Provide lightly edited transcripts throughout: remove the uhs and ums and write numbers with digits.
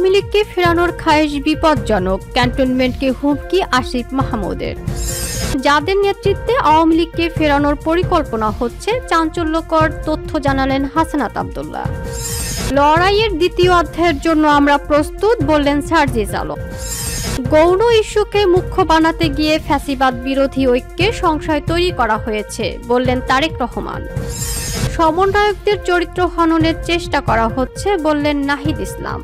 আওয়ামী লীগকে ফেরানোর খায়েশ বিপজ্জনক, ক্যান্টনমেন্টকে হুমকি আসিফ মাহমুদের। যাদের নেতৃত্বে আওয়ামী লীগকে ফেরানোর পরিকল্পনা হচ্ছে, চাঞ্চল্যকর তথ্য জানালেন হাসনাত আব্দুল্লাহ। লড়াইয়ের দ্বিতীয় অধ্যায়ের জন্য আমরা প্রস্তুত, বললেন সার্জিস আলম। গৌণ ইস্যুকে মুখ্য বানাতে গিয়ে ফ্যাসিবাদ বিরোধী ঐক্যে সংশয় তৈরি করা হয়েছে, বললেন তারেক রহমান। সমন্বয়কদের চরিত্র হননের চেষ্টা করা হচ্ছে, বললেন নাহিদ ইসলাম।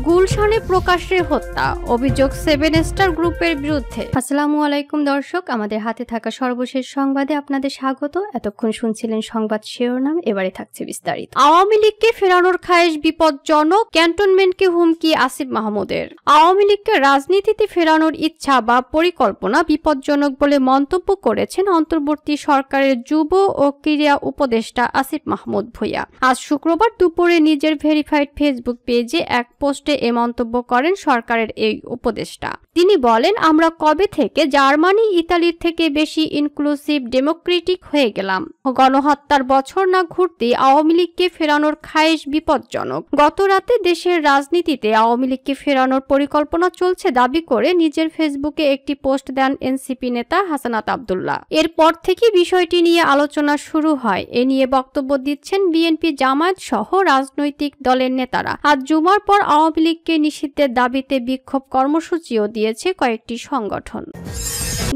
গুলশানে প্রকাশ্যে হত্যা, অভিযোগ 7 স্টার গ্রুপের বিরুদ্ধে। আসসালামু আলাইকুম দর্শক, আমাদের হাতে থাকা সর্বশেষ সংবাদে আপনাদের স্বাগত। এতক্ষণ শুনছিলেন সংবাদ শিরোনাম, এবারে থাকছে বিস্তারিত। আওয়ামী লীগকে ফেরানোর খায়েশ বিপজ্জনক, ক্যান্টনমেন্টকে হুমকি আসিফ মাহমুদের। আওয়ামী লীগকে রাজনীতিতে ফেরানোর ইচ্ছা বা পরিকল্পনা বিপজ্জনক বলে মন্তব্য করেছেন অন্তর্বর্তী সরকারের যুব ও ক্রীড়া উপদেষ্টা আসিফ মাহমুদ ভূঁইয়া। আজ শুক্রবার দুপুরে নিজের ভেরিফাইড ফেসবুক পেজে এক পোস্টে এ মন্তব্য করেন সরকারের এই উপদেষ্টা। তিনি বলেন, আমরা কবে থেকে জার্মানি ইতালির থেকে বেশি ইনক্লুসিভ ডেমোক্রেটিক হয়ে গেলাম। গণহত্যার বছর না ঘুরতেই আওয়ামী লীগকে ফেরানোর খায়েশ বিপজ্জনক। গত রাতে দেশের রাজনীতিতে আওয়ামী লীগকে ফেরানোর পরিকল্পনা চলছে দাবি করে নিজের ফেসবুকে একটি পোস্ট দেন এনসিপি নেতা হাসনাত আব্দুল্লাহ। এরপর থেকে বিষয়টি নিয়ে আলোচনা শুরু হয়। এ নিয়ে বক্তব্য দিচ্ছেন বিএনপি, জামায়াত সহ রাজনৈতিক দলের নেতারা। আজ জুমার পর আওয়ামী লীগকে নিষিদ্ধের দাবিতে বিক্ষোভ কর্মসূচিও দিয়েছে কয়েকটি সংগঠন।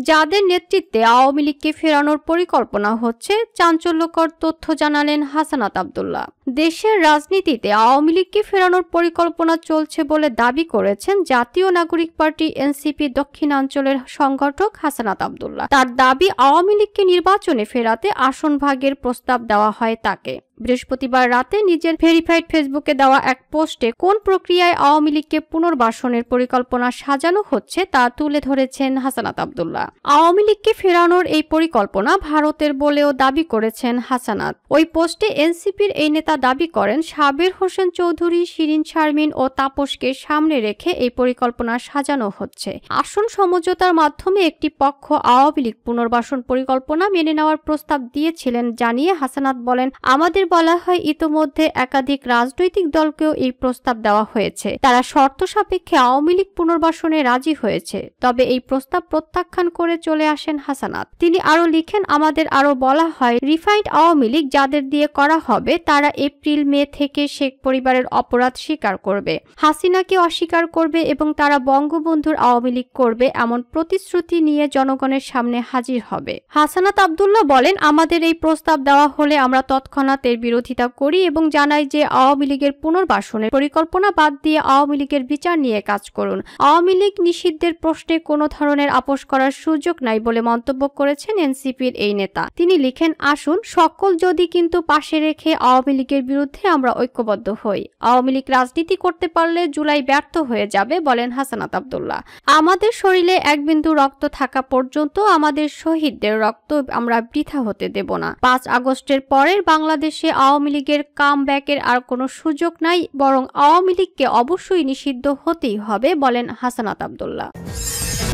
যাদের নেতৃত্বে আওয়ামী লীগকে ফেরানোর পরিকল্পনা হচ্ছে, চাঞ্চল্যকর তথ্য জানালেন হাসনাত আব্দুল্লাহ। দেশের রাজনীতিতে আওয়ামী লীগকে ফেরানোর পরিকল্পনা চলছে বলে দাবি করেছেন জাতীয় নাগরিক পার্টি এনসিপি দক্ষিণাঞ্চলের সংগঠক হাসনাত আব্দুল্লাহ। তার দাবি, আওয়ামী লীগকে নির্বাচনে ফেরাতে আসন ভাগের প্রস্তাব দেওয়া হয় তাকে। বৃহস্পতিবার রাতে নিজের ভেরিফাইড ফেসবুকে দেওয়া এক পোস্টে কোন প্রক্রিয়ায় আওয়ামী লীগকে পুনর্বাসনের পরিকল্পনা সাজানো হচ্ছে তা তুলে ধরেছেন হাসনাত আব্দুল্লাহ। আওয়ামী লীগকে ফেরানোর এই পরিকল্পনা ভারতের বলেও দাবি করেছেন হাসনাত। ওই পোস্টে এনসিপির এই নেতা দাবি করেন, সাবের হোসেন চৌধুরী, শিরিন শারমিন ও তাপসকে সামনে রেখে এই পরিকল্পনা সাজানো হচ্ছে। আসন সমঝোতার মাধ্যমে একটি পক্ষ আওয়ামী লীগ পুনর্বাসন পরিকল্পনা মেনে নেওয়ার প্রস্তাব দিয়েছিলেন জানিয়ে হাসনাত বলেন, আমাদের বলা হয় ইতোমধ্যে একাধিক রাজনৈতিক দলকেও এই প্রস্তাব দেওয়া হয়েছে। তারা শর্ত সাপেক্ষে আওয়ামী লীগ পুনর্বাসনে রাজি হয়েছে। তবে এই প্রস্তাব প্রত্যাখ্যান করে চলে আসেন হাসনাত। তিনি আরো লিখেন, আমাদের আরো বলা হয় রিফাইন্ড আওয়ামী লীগ যাদের দিয়ে করা হবে তারা এপ্রিল মে থেকে শেখ পরিবারের অপরাধ স্বীকার করবে, হাসিনাকে অস্বীকার করবে এবং তারা বঙ্গবন্ধুর আওয়ামী লীগ করবে এমন প্রতিশ্রুতি নিয়ে জনগণের সামনে হাজির হবে। হাসনাত আব্দুল্লাহ বলেন, আমাদের এই প্রস্তাব দেওয়া হলে আমরা তৎক্ষণাৎ এর বিরোধিতা করি এবং জানাই যে আওয়ামী লীগের পুনর্বাসনের পরিকল্পনা বাদ দিয়ে আওয়ামী লীগের বিচার নিয়ে কাজ করুন। আওয়ামী লীগ নিষিদ্ধের প্রশ্নে কোনো ধরনের আপোষ করার সুযোগ নাই বলে মন্তব্য করেছেন এনসিপির এই নেতা। তিনি লিখেন, আসুন সকল যদি কিন্তু পাশে রেখে আওয়ামী লীগের বিরুদ্ধে আমরা ঐক্যবদ্ধ হই। আওয়ামী লীগ রাজনীতি করতে পারলে জুলাই ব্যর্থ হয়ে যাবে, বলেন হাসনাত আব্দুল্লাহ। আমাদের শরীরে এক বিন্দু রক্ত থাকা পর্যন্ত আমাদের শহীদদের রক্ত আমরা বৃথা হতে দেব না। 5 আগস্টের পরের বাংলাদেশে আওয়ামী লীগের কাম ব্যাকের আর কোনো সুযোগ নাই, বরং আওয়ামী লীগকে অবশ্যই নিষিদ্ধ হতেই হবে, বলেন হাসনাত আব্দুল্লাহ।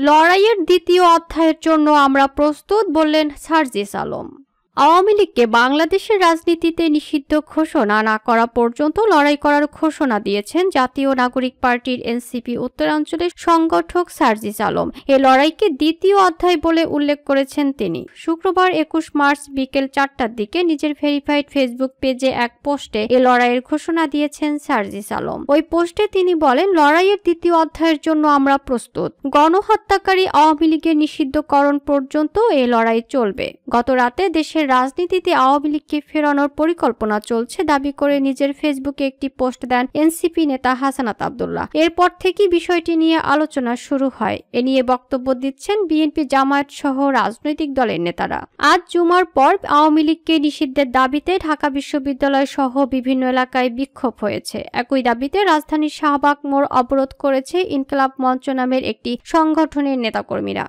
লড়াইয়ের দ্বিতীয় অধ্যায়ের জন্য আমরা প্রস্তুত, বললেন সার্জিস আলম। আওয়ামী লীগকে বাংলাদেশের রাজনীতিতে নিষিদ্ধ ঘোষণা না করা পর্যন্ত লড়াই করার ঘোষণা দিয়েছেন জাতীয় নাগরিক পার্টির এনসিপি উত্তরাঞ্চলের সংগঠক সার্জিস আলম। এ লড়াইকে দ্বিতীয় অধ্যায় বলে উল্লেখ করেছেন তিনি। শুক্রবার 21 মার্চ বিকেল 4টার দিকে নিজের ভেরিফাইড ফেসবুক পেজে এক পোস্টে এ লড়াইয়ের ঘোষণা দিয়েছেন সার্জিস আলম। ওই পোস্টে তিনি বলেন, লড়াইয়ের দ্বিতীয় অধ্যায়ের জন্য আমরা প্রস্তুত। গণহত্যাকারী আওয়ামী লীগের নিষিদ্ধকরণ পর্যন্ত এ লড়াই চলবে। গত রাতে দেশের রাজনীতিতে আওয়ামী লীগকে ফেরানোর পরিকল্পনা চলছে দাবি করে নিজের ফেসবুকে একটি পোস্ট দেন এনসিপি নেতা হাসনাত আব্দুল্লাহ। এরপর থেকে বিষয়টি নিয়ে আলোচনা শুরু হয়। এ নিয়ে বক্তব্য দিচ্ছেন বিএনপি, জামায়াত সহ রাজনৈতিক দলের নেতারা। আজ জুমার পর আওয়ামী লীগকে নিষিদ্ধের দাবিতে ঢাকা বিশ্ববিদ্যালয় সহ বিভিন্ন এলাকায় বিক্ষোভ হয়েছে। একই দাবিতে রাজধানীর শাহবাগ মোড় অবরোধ করেছে ইনকিলাব মঞ্চ নামের একটি সংগঠনের নেতাকর্মীরা।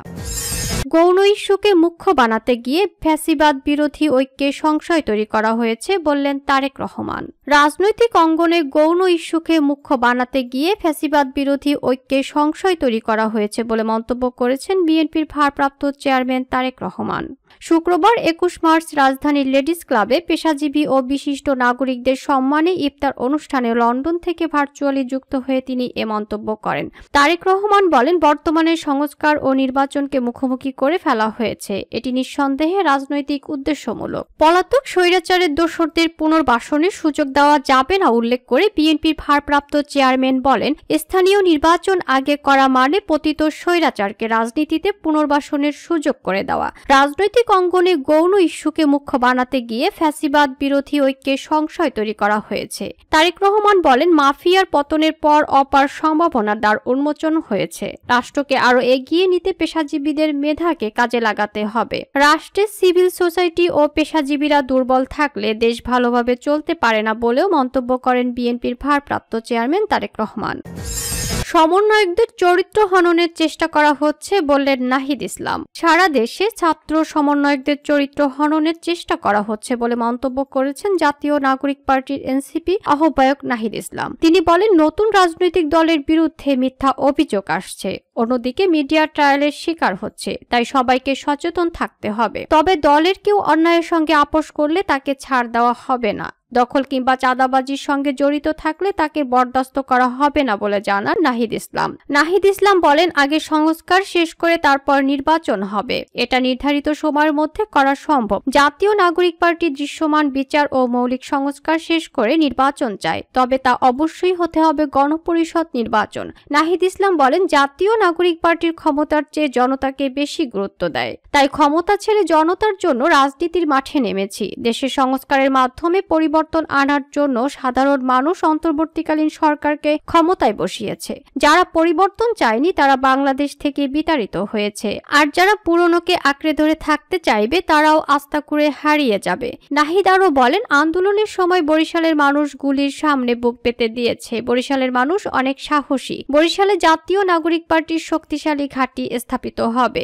গৌণ ইস্যুকে মুখ্য বানাতে গিয়ে ফ্যাসিবাদ বিরোধী ঐক্যে সংশয় তৈরি করা হয়েছে, বললেন তারেক রহমান। রাজনৈতিক অঙ্গনে গৌণ ইস্যুকে মুখ্য বানাতে গিয়ে ফ্যাসিবাদ বিরোধী ঐক্যে সংশয় তৈরি করা হয়েছে বলে মন্তব্য করেছেন বিএনপির ভারপ্রাপ্ত চেয়ারম্যান তারেক রহমান। শুক্রবার 21 মার্চ রাজধানীর লেডিস ক্লাবে পেশাজীবী ও বিশিষ্ট নাগরিকদের সম্মানে ইফতার অনুষ্ঠানে লন্ডন থেকে ভার্চুয়ালি যুক্ত হয়ে তিনি এ মন্তব্য করেন। তারেক রহমান বলেন, বর্তমানে সংস্কার ও নির্বাচনকে মুখোমুখি করে ফেলা হয়েছে। এটি নিঃসন্দেহে রাজনৈতিক উদ্দেশ্যমূলক। পলাতক স্বৈরাচারের দোসরদের পুনর্বাসনের সুযোগ দেওয়া যাবে না উল্লেখ করে বিএনপির ভারপ্রাপ্ত চেয়ারম্যান বলেন, স্থানীয় নির্বাচন আগে করা মানে পতিত স্বৈরাচারকে রাজনীতিতে পুনর্বাসনের সুযোগ করে দেওয়া। রাজনৈতিক অঙ্গনে গৌণ ইস্যুকে মুখ্য বানাতে গিয়ে ফ্যাসিবাদ বিরোধী ঐক্যে সংশয় তৈরি করা হয়েছে। তারেক রহমান বলেন, মাফিয়ার পতনের পর অপার সম্ভাবনার দ্বার উন্মোচন হয়েছে। রাষ্ট্রকে আরো এগিয়ে নিতে পেশাজীবীদের মেধাকে কাজে লাগাতে হবে। রাষ্ট্রের সিভিল সোসাইটি ও পেশাজীবীরা দুর্বল থাকলে দেশ ভালোভাবে চলতে পারে না বলেও মন্তব্য করেন বিএনপির ভারপ্রাপ্ত চেয়ারম্যান তারেক রহমান। সমন্বয়কদের চরিত্র হননের চেষ্টা করা হচ্ছে বললেন নাহিদ ইসলাম। সারা দেশে ছাত্র সমন্বয়কদের চরিত্র হননের চেষ্টা করা হচ্ছে বলে মন্তব্য করেছেন জাতীয় নাগরিক পার্টির এনসিপি আহ্বায়ক নাহিদ ইসলাম। তিনি বলেন, নতুন রাজনৈতিক দলের বিরুদ্ধে মিথ্যা অভিযোগ আসছে, অন্যদিকে মিডিয়া ট্রায়ালের শিকার হচ্ছে, তাই সবাইকে সচেতন থাকতে হবে। তবে দলের কেউ অন্যায়ের সঙ্গে আপোষ করলে তাকে ছাড় দেওয়া হবে না। দখল কিংবা চাঁদাবাজির সঙ্গে জড়িত থাকলে তাকে বরদাস্ত করা হবে না বলে জানান নাহিদ ইসলাম। নাহিদ ইসলাম বলেন, আগে সংস্কার শেষ করে তারপর নির্বাচন হবে। এটা নির্ধারিত সময়ের মধ্যে করা সম্ভব। জাতীয় নাগরিক পার্টি দৃশ্যমান বিচার ও মৌলিক সংস্কার শেষ করে নির্বাচন চায়, তবে তা অবশ্যই হতে হবে গণপরিষদ নির্বাচন। নাহিদ ইসলাম বলেন, জাতীয় নাগরিক পার্টির ক্ষমতার চেয়ে জনতাকে বেশি গুরুত্ব দেয়, তাই ক্ষমতা ছেড়ে জনতার জন্য রাজনীতির মাঠে নেমেছি। দেশের সংস্কারের মাধ্যমে পরিবর্তন আনার জন্য সাধারণ মানুষ অন্তর্বর্তীকালীন সরকারকে ক্ষমতায় বসিয়েছে। যারা পরিবর্তন চায়নি তারা বাংলাদেশ থেকে বিতাড়িত হয়েছে, আর যারা পুরনোকে আঁকড়ে ধরে থাকতে চাইবে তারাও আস্থা করে হারিয়ে যাবে। নাহিদ আরও বলেন, আন্দোলনের সময় বরিশালের মানুষ গুলির সামনে বুক পেতে দিয়েছে। বরিশালের মানুষ অনেক সাহসী। বরিশালে জাতীয় নাগরিক পার্টির শক্তিশালী ঘাঁটি স্থাপিত হবে।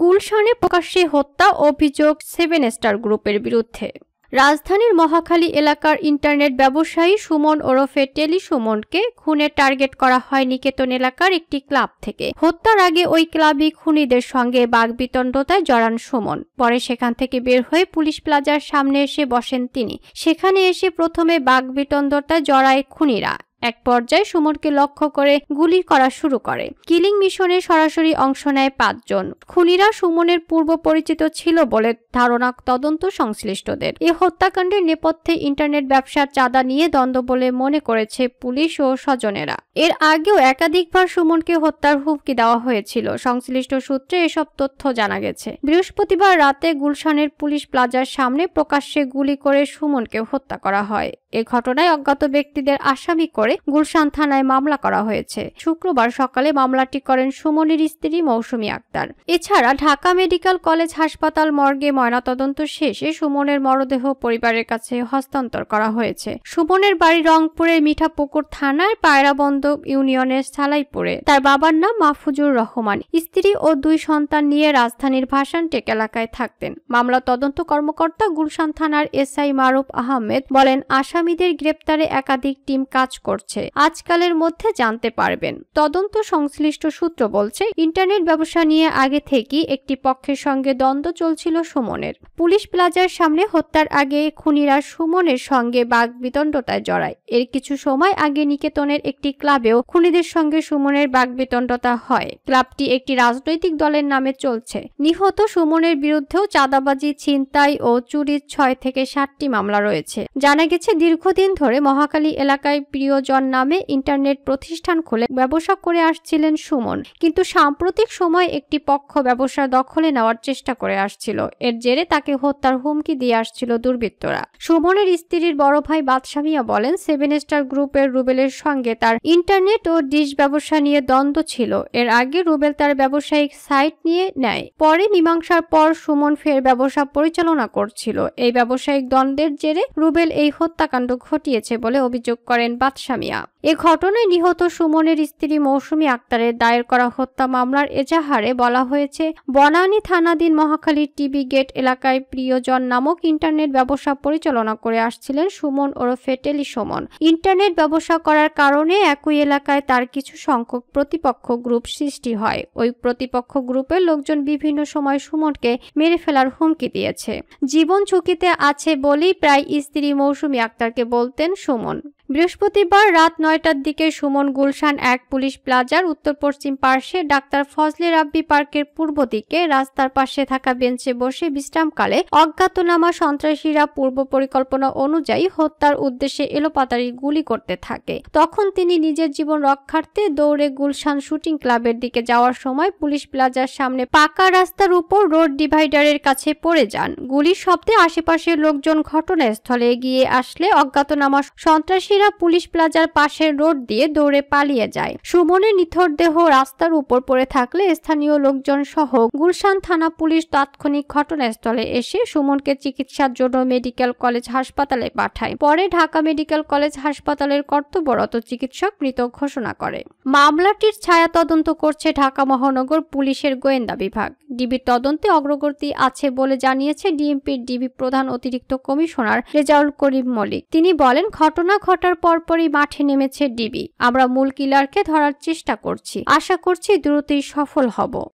গুলশানে প্রকাশ্যে হত্যা অভিযোগ 7 স্টার গ্রুপের বিরুদ্ধে। রাজধানীর মহাখালী এলাকার ইন্টারনেট ব্যবসায়ী সুমন ওরফে টেলি সুমনকে খুনের টার্গেট করা হয় নিকেতন এলাকার একটি ক্লাব থেকে। হত্যার আগে ওই ক্লাবই খুনিদের সঙ্গে বাগবিতণ্ডতায় জড়ান সুমন। পরে সেখান থেকে বের হয়ে পুলিশ প্লাজার সামনে এসে বসেন তিনি। সেখানে এসে প্রথমে বাগবিতণ্ডতায় জড়ায় খুনিরা। এক পর্যায়ে সুমনকে লক্ষ্য করে গুলি করা শুরু করে। কিলিং মিশনে সরাসরি অংশ নেয় 5 জন। খুনিরা সুমনের পূর্ব পরিচিত ছিল বলে ধারণা তদন্ত সংশ্লিষ্টদের। এই হত্যাকাণ্ডের নেপথ্যে ইন্টারনেট ব্যবসার চাঁদা নিয়ে দ্বন্দ্ব বলে মনে করেছে পুলিশ ও স্বজনেরা। এর আগেও একাধিকবার সুমনকে হত্যার হুমকি দেওয়া হয়েছিল। সংশ্লিষ্ট সূত্রে এসব তথ্য জানা গেছে। বৃহস্পতিবার রাতে গুলশানের পুলিশ প্লাজার সামনে প্রকাশ্যে গুলি করে সুমনকে হত্যা করা হয়। এ ঘটনায় অজ্ঞাত ব্যক্তিদের আসামি করে গুলশান থানায় মামলা করা হয়েছে। শুক্রবার সকালে মামলাটি করেন সুমনের স্ত্রী মৌসুমী আক্তার। এছাড়া ঢাকা মেডিকেল কলেজ হাসপাতাল মর্গে ময়নাতদন্ত শেষে সুমনের মরদেহ পরিবারের কাছে হস্তান্তর করা হয়েছে। সুমনের বাড়ি রংপুরের মিঠাপুকুর থানার পায়রাবন্দ ইউনিয়নের সালাইপুরে। তার বাবার নাম মাহফুজুর রহমান। স্ত্রী ও 2 সন্তান নিয়ে রাজধানীর ভাসানটেক এলাকায় থাকতেন। মামলা তদন্ত কর্মকর্তা গুলশান থানার এসআই মারুফ আহমেদ বলেন, আসামিদের গ্রেপ্তারে একাধিক টিম কাজ করছে, আজকালের মধ্যে জানতে পারবেন। তদন্ত সংশ্লিষ্ট সূত্র বলছে, ইন্টারনেট ব্যবসা নিয়ে আগে থেকেই একটি পক্ষের সঙ্গে দ্বন্দ্ব চলছিল সুমনের। পুলিশ প্লাজার সামনে হত্যার আগে খুনিরা সুমনের সঙ্গে বাগবিতণ্ডতায় জড়ায়। এর কিছু সময় আগে নিকেতনের একটি ক্লাবেও খুনিদের সঙ্গে সুমনের বাগবিতণ্ডতা হয়। ক্লাবটি একটি রাজনৈতিক দলের নামে চলছে। নিহত সুমনের বিরুদ্ধেও চাঁদাবাজি, ছিনতাই ও চুরির 6 থেকে 7টি মামলা রয়েছে। জানা গেছে, দীর্ঘদিন ধরে মহাখালী এলাকায় প্রিয়জন নামে ইন্টারনেট প্রতিষ্ঠান খুলে ব্যবসা করে আসছিলেন সুমন। কিন্তু সাম্প্রতিক সময় একটি পক্ষ ব্যবসা দখলে নেওয়ার চেষ্টা করে আসছিল। এর জেরে তাকে হত্যার হুমকি দিয়ে আসছিল দুর্বৃত্তরা। সুমনের স্ত্রীর বড় ভাই বাদশা মিয়া বলেন, 7 স্টার গ্রুপের রুবেলের সঙ্গে তার ইন্টারনেট ও ডিশ ব্যবসা নিয়ে দ্বন্দ্ব ছিল। এর আগে রুবেল তার ব্যবসায়িক সাইট নিয়ে নেয়। পরে মীমাংসার পর সুমন ফের ব্যবসা পরিচালনা করছিল। এই ব্যবসায়িক দ্বন্দ্বের জেরে রুবেল এই হত্যাকাণ্ড হত্যাকাণ্ড ঘটিয়েছে বলে অভিযোগ করেন বাদশা মিয়া। এ ঘটনায় নিহত সুমনের স্ত্রী মৌসুমী আক্তারের দায়ের করা হত্যা মামলার এজাহারে বলা হয়েছে, বনানী থানাধীন মহাখালীর টিবি গেট এলাকায় প্রিয়জন নামক ইন্টারনেট ব্যবসা পরিচালনা করে আসছিলেন সুমন ওরফে টেলি সুমন। ইন্টারনেট ব্যবসা করার কারণে একই এলাকায় তার কিছু সংখ্যক প্রতিপক্ষ গ্রুপ সৃষ্টি হয়। ওই প্রতিপক্ষ গ্রুপের লোকজন বিভিন্ন সময় সুমনকে মেরে ফেলার হুমকি দিয়েছে। জীবন ঝুঁকিতে আছে বলেই প্রায় স্ত্রী মৌসুমী আক্তারকে বলতেন সুমন। বৃহস্পতিবার রাত 9টার দিকে সুমন গুলশান 1 পুলিশ প্লাজার উত্তর পশ্চিম পার্শ্বে ডাক্তার ফজলে রাব্বি পার্কের পূর্ব দিকে রাস্তার পাশে থাকা বেঞ্চে বসে বিশ্রামকালে অজ্ঞাতনামা সন্ত্রাসীরা পূর্ব পরিকল্পনা অনুযায়ী হত্যার উদ্দেশ্যে এলোপাতাড়ি গুলি করতে থাকে। তখন তিনি নিজের জীবন রক্ষার্থে দৌড়ে গুলশান শুটিং ক্লাবের দিকে যাওয়ার সময় পুলিশ প্লাজার সামনে পাকা রাস্তার উপর রোড ডিভাইডারের কাছে পড়ে যান। গুলির শব্দে আশেপাশের লোকজন ঘটনাস্থলে এগিয়ে আসলে অজ্ঞাতনামা সন্ত্রাসী পুলিশ প্লাজার পাশের রোড দিয়ে দৌড়ে পালিয়ে যায়। সুমনের নিথর দেহ রাস্তার উপর পড়ে থাকলে স্থানীয় লোকজন সহ গুলশান থানা পুলিশ তাৎক্ষণিক ঘটনাস্থলে এসে সুমনকে চিকিৎসার জন্য মেডিকেল কলেজ হাসপাতালে পাঠায়। পরে ঢাকা মেডিকেল কলেজ হাসপাতালের কর্তব্যরত চিকিৎসক মৃত ঘোষণা করে। মামলাটির ছায়া তদন্ত করছে ঢাকা মহানগর পুলিশের গোয়েন্দা বিভাগ। ডিবির তদন্তে অগ্রগতি আছে বলে জানিয়েছে ডিএমপির ডিবি প্রধান অতিরিক্ত কমিশনার রেজাউল করিম মল্লিক। তিনি বলেন, ঘটনা ঘটার পরপরই মাঠে নেমেছে ডিবি। আমরা মূল কিলারকে ধরার চেষ্টা করছি, আশা করছি দ্রুতই সফল হব।